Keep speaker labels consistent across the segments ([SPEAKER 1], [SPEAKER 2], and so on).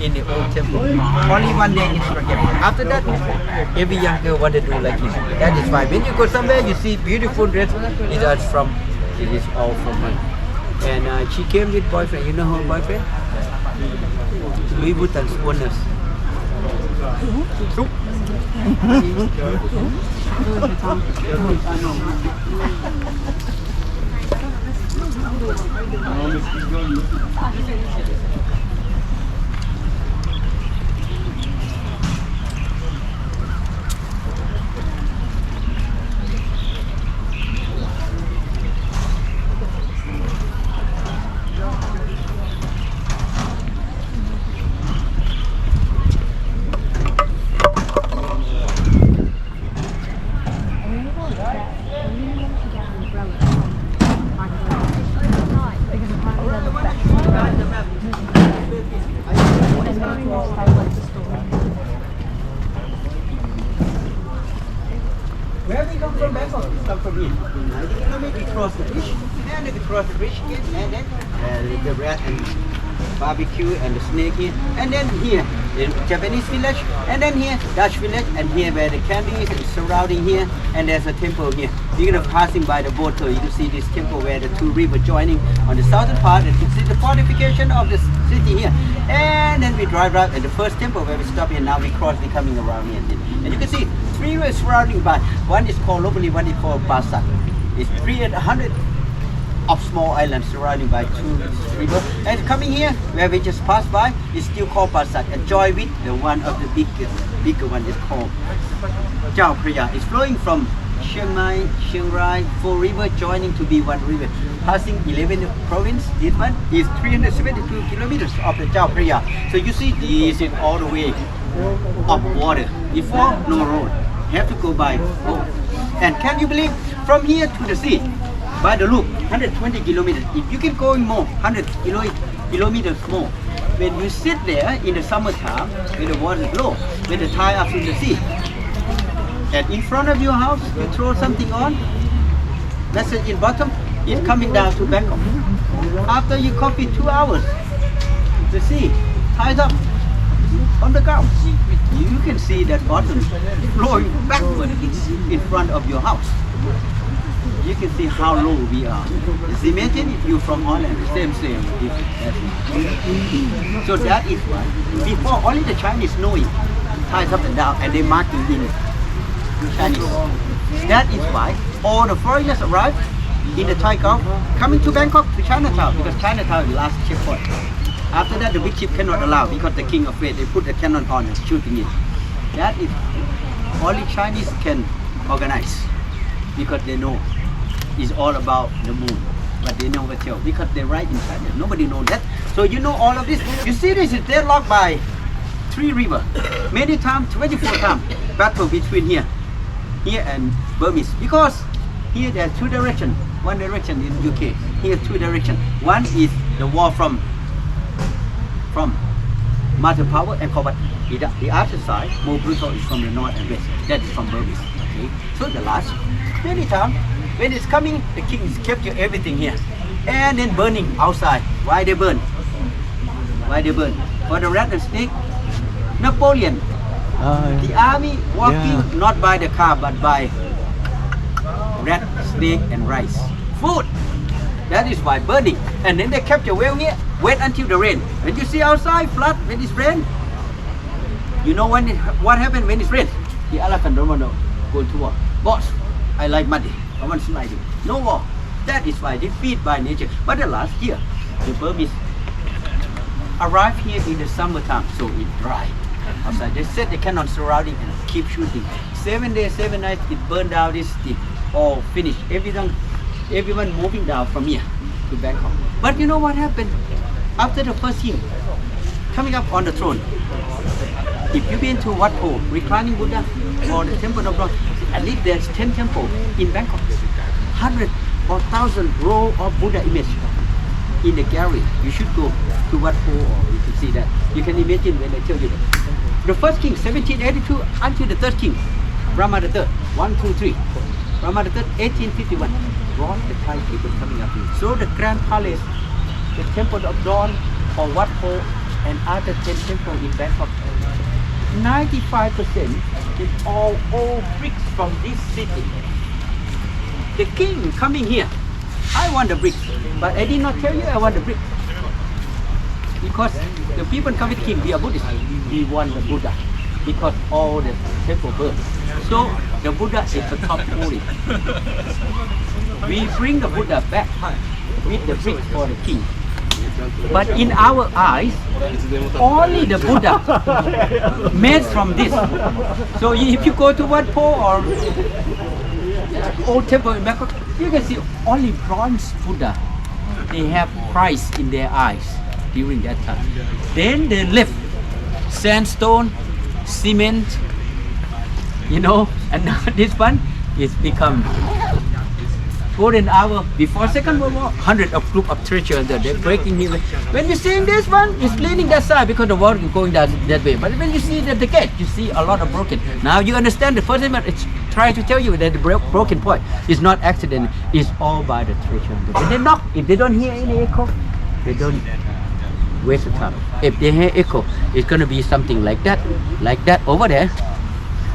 [SPEAKER 1] in the old temple. Only one day is forgiven. After that, every young girl want to do like this. That is why when you go somewhere, you see beautiful dress. It is all from her. And she came with boyfriend. You know her boyfriend? Louis Vuitton's owners. Where we come from Bangkok? We come from here. I think maybe cross the bridge, and then we cross the bridge again, and then the rat and barbecue and the snake here, and then here in Japanese village, and then here Dutch village, and here where the candies is surrounding here, and there's a temple here. You're gonna passing by the boat, so you can see this temple where the two rivers joining on the southern part, and you can see the fortification of the city here. And then we drive right at the first temple where we stop here. Now we cross, we coming around here, and you can see three rivers surrounding by. One is called locally, one is called Basak. It's 300 of small islands surrounding by two rivers. And coming here, where we just passed by, is still called Basak. And join with the one of the bigger one is called Chao Phraya. It's flowing from Chiang Mai, Chiang Rai, 4 rivers joining to be one river. Passing 11 province, this one is 372 kilometers of the Chao Phraya. So you see, this is all the way of water. Before, no road. Have to go by boat. And can you believe, from here to the sea, by the loop, 120 kilometers. If you can go more, 100 kilometers more. When you sit there in the summertime, when the water is low, when the tide up in the sea, and in front of your house, you throw something on, message in bottom, it's coming down to Bangkok. After you copy 2 hours, the sea ties up on the ground. You can see that bottom flowing backward in front of your house. You can see how low we are. Just imagine if you're from Holland, same. So that is why, before only the Chinese know it, ties up and down, and they marking in Chinese. That is why all the foreigners arrive in the Thai Gulf, coming to Bangkok to Chinatown, because Chinatown is the last checkpoint. After that, the big ship cannot allow, because the king afraid. They put the cannon on and shooting it. That is only Chinese can organize, because they know it's all about the moon, but they never tell, because they write in China. Nobody knows that. So you know all of this. You see, this is deadlocked by 3 rivers. Many times, 24 times, battle between here and Burmese, because here there's 2 directions. One direction in UK. Here 2 directions. One is the war from Mother Power and Combat. The other side, more brutal, is from the north and west. That is from Burmese. Okay. So the last, many times, when it's coming, the king is kept everything here, and then burning outside. Why they burn? Why they burn? For the rat and snake. Napoleon, the army walking not by the car but by rat, snake, and rice. Food. That is why burning. And then they kept your well here, wait until the rain. When you see outside flood, when it's rain, you know what happened when it's rain? The elephant don't want to go to war. Boss, I like muddy. I want sliding. No war. That is why they feed by nature. But the last year, the Burmese arrived here in the summertime, so it dry outside. They said they cannot surround it and keep shooting. 7 days, 7 nights, it burned down this thing. All finished. Everyone moving down from here to Bangkok. But you know what happened? After the first king coming up on the throne, if you've been to Wat Po, reclining Buddha, or the Temple of God, at least there's 10 temples in Bangkok. 100 or 1,000 row of Buddha image in the gallery. You should go to Wat Po, or you can see that. You can imagine when I tell you that. The first king, 1782, until the third king, Rama III, 1, 2, 3. Rama III, 1851, brought the Thai people coming up here. So the Grand Palace, the Temple of Dawn, or Wat Po, and other 10 temples in Bangkok, 95% is all old bricks from this city. The king coming here, I want the bricks, but I did not tell you I want the bricks. Because the people coming to king, we are Buddhists, we want the Buddha, because all the temple burned. So the Buddha is the top holy. We bring the Buddha back with the bricks for the king. But in our eyes, only the Buddha made from this. So if you go to Wat Po or old temple in Bangkok, you can see only bronze Buddha. They have price in their eyes during that time. Then they left sandstone, cement, you know, and now this one is become golden hour before Second World War. Hundred of group of treasure that they're breaking here. When you see this one, it's leaning that side because the water is going that way. But when you see the gate, you see a lot of broken. Now you understand the first thing, it's trying to tell you that the broken point is not accident. It's all by the treasure. When they knock, if they don't hear any echo, they don't waste the time. If they hear echo, it's gonna be something like that over there.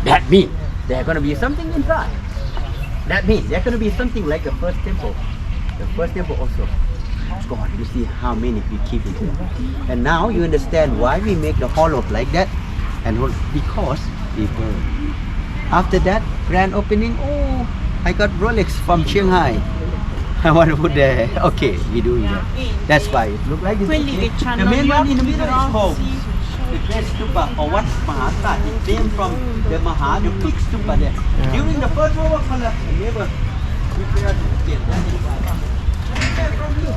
[SPEAKER 1] That means there's gonna be something inside. That means there's going to be something like the first temple. The first temple also. God, you see how many we keep it here. And now you understand why we make the hollow like that. And because we burn. After that, grand opening, oh, I got Rolex from Shanghai. I want to put there. Okay, we do it. That's why it looks like this. The main one in the middle is called the great stupa or Wat Mahathat. It came from the the big stupa there. During the First World War, they never prepared to get that. From here.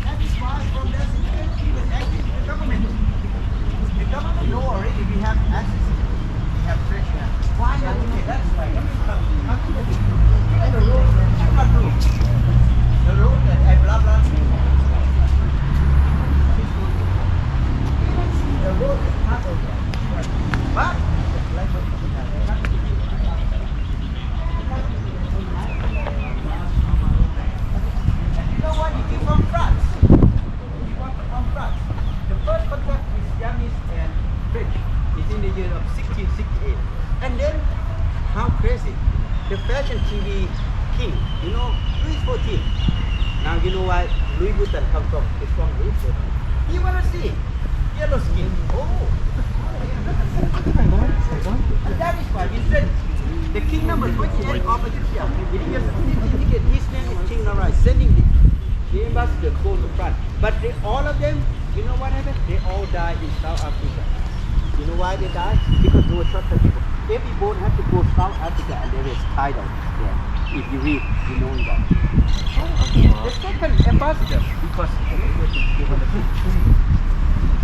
[SPEAKER 1] That is why from that the government. The government know already we have access. We have treasure. Why not? That's why. The road that I blah blah. The road is part of that. But you know what? If you're from France, the first contact with Burmese and French is in the year of 1668. And then, how crazy! The fashion TV king, you know, Louis XIV. Now you know why Louis Vuitton comes from. It's from Louis XIV. You wanna see yellow skin? Oh, and that is why we said the king number 28 of Ayutthaya. His name is King Narai, sending the ambassador go to France. But all of them, you know what happened? They all died in South Africa. You know why they died? Because they were shortcut people. Every boat had to go South Africa and there is tidal. Yeah. If you read, you know that. The second ambassador, because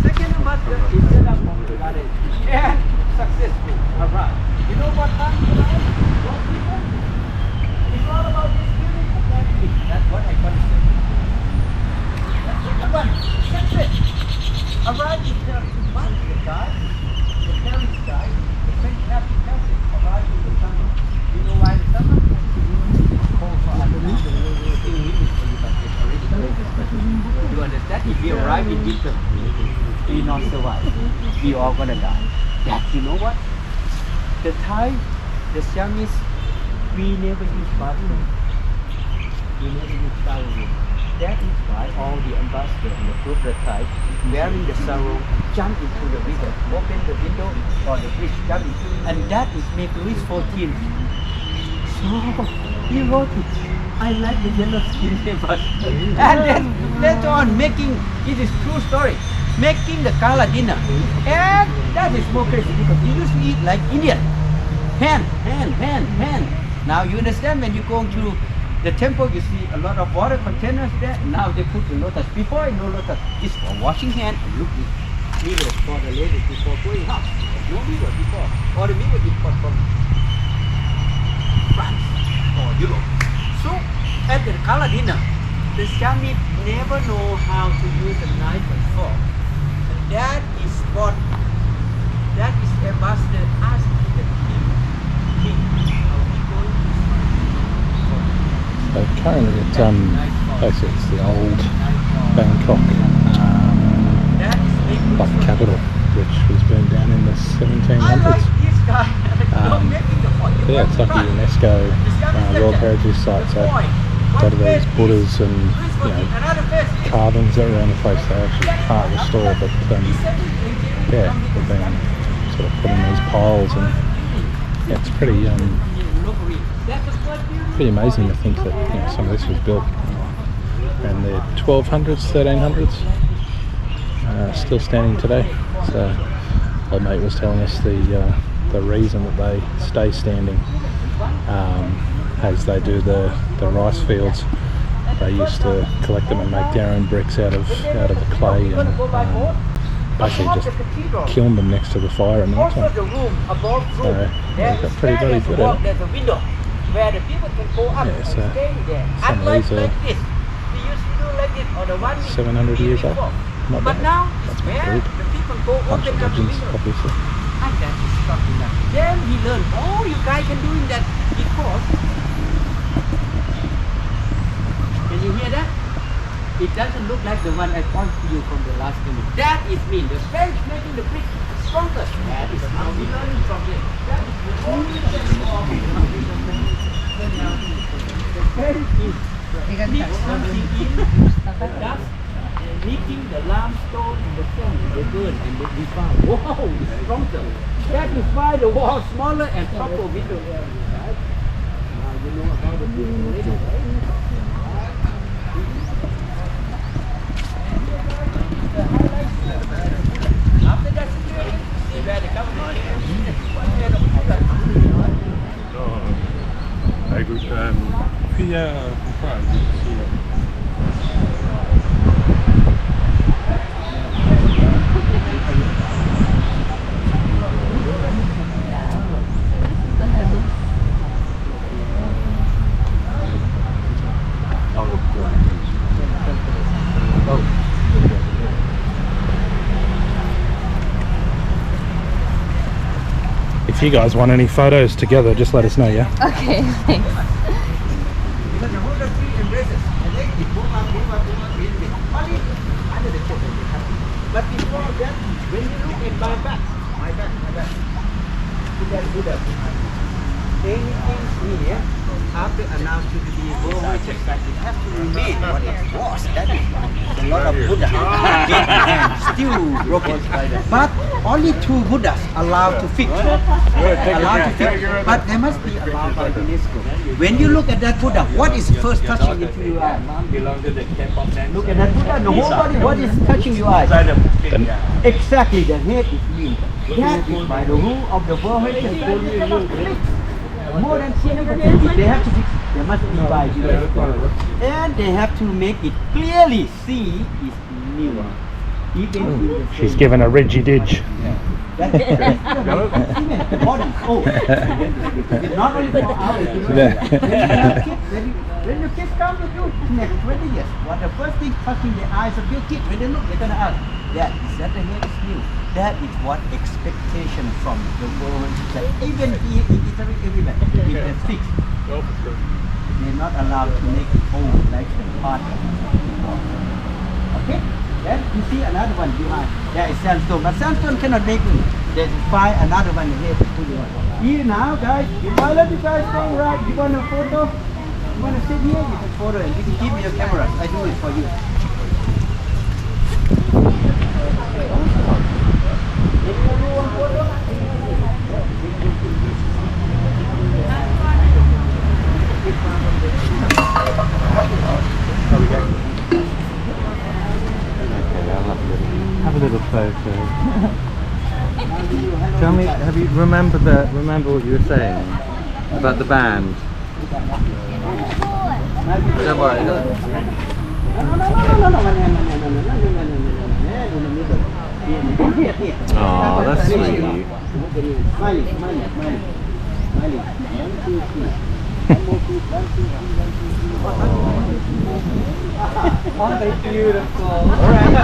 [SPEAKER 1] second ambassador is set up from the garden and successful. Alright. You know what time you know? Those people? It's all about this feeling of that thing. That's what I want to say. That's the one. Success. Alright, is the one, the guy, the Paris guy, the French captain arrived in the summer. You know why the summer? Cold for us. You understand? If we arrive in winter, we not survive. We all gonna die. That you know what? The Thai, the Siamese, we never use bathroom. We never use shower room. That is why all the ambassadors and the group of Thai wearing the sarong jump into the river, open the window or the bridge, jump into, and that is make Louis XIV. So he wrote it. I like the yellow skin ambassador. And then later on making, it is true story, making the gala dinner. And that is more crazy because he used to eat like Indian. Hand. Now you understand when you go to the temple, you see a lot of water containers there. Now they put the lotus. Before, no lotus. It's for washing hand and looking. Mirror for the ladies before going out. No mirror before. Or the mirror import from France or Europe. So at the gala dinner, the Siamese never know how to use a knife and fork. And that is ambassador asking the king, are we going to
[SPEAKER 2] So currently basically it's the old Bangkok capital, which was burned down in the 1700s. Yeah, it's like a UNESCO World Heritage Site, so a lot of these Buddhas and carvings that are around the place they actually can't restore, but yeah, they've been sort of put in these piles, and yeah, it's pretty amazing to think that some of this was built around the 1200s, 1300s, still standing today. So old mate was telling us the reason that they stay standing, as they do the rice fields. They used to collect them and make their own bricks out of the clay, and basically just kiln them next to the fire at night time. So they got pretty bloody good at it. Yeah, so some of these are 700 years old. Not bad. That's pretty good. Bunch of legends, obviously.
[SPEAKER 1] Then he learned, oh, you guys can do that because. Can you hear that? It doesn't look like the one I pointed to you from the last minute. That is mean the French making the brick stronger. That is how we learn from them. That is the only thing the French is mix something in the dust, making the limestone in the sand, they burn and they refine. Wow, it's stronger. That is why the wall is smaller and proper window area. Right? Now you know about the building. After that situation, see where the government
[SPEAKER 2] Very good. Puis, if you guys want any photos together, just let us know, yeah?
[SPEAKER 3] Okay, thanks.
[SPEAKER 1] But before that, when you look at my back, you can do that. Anything here, after announced to be world heritage site, it has to remain what it was. That is a lot of Buddha still broken. But only 2 Buddhas allowed to fix. But they must be allowed by UNESCO. When you look at that Buddha, what is first touching into your eye? Look at that Buddha, the whole body, what is touching your eye? Exactly, the head is green. That is by the rule of the world heritage. More than 250, they have to fix it. They must be by UNESCO. And they have to make it clearly see is new. Even in the
[SPEAKER 2] She's given a ridgy didge.
[SPEAKER 1] Not only for ours, when your kids come to you next 20 years, what the first thing touching the eyes of your kids, when they look, they're going to ask, Dad, is that the hair is new? That is what expectation from the world. That even here in Italy, everywhere, if they're fixed, they're not allowed to make it old like the part of before. Okay? Then you see another one behind. There is sandstone, but sandstone cannot make it. Then find another one here to put it on. Here now, guys, if I let you guys stay right, you want a photo? You want to sit here? You can photo and you can give me your cameras. I do it for you.
[SPEAKER 4] Have a little photo. Tell me, remember what you were saying about the band? Don't worry. Oh, that's sweet.
[SPEAKER 1] Oh, they're beautiful. All right.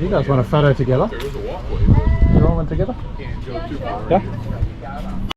[SPEAKER 2] You guys want a photo together? You want one together? Yeah?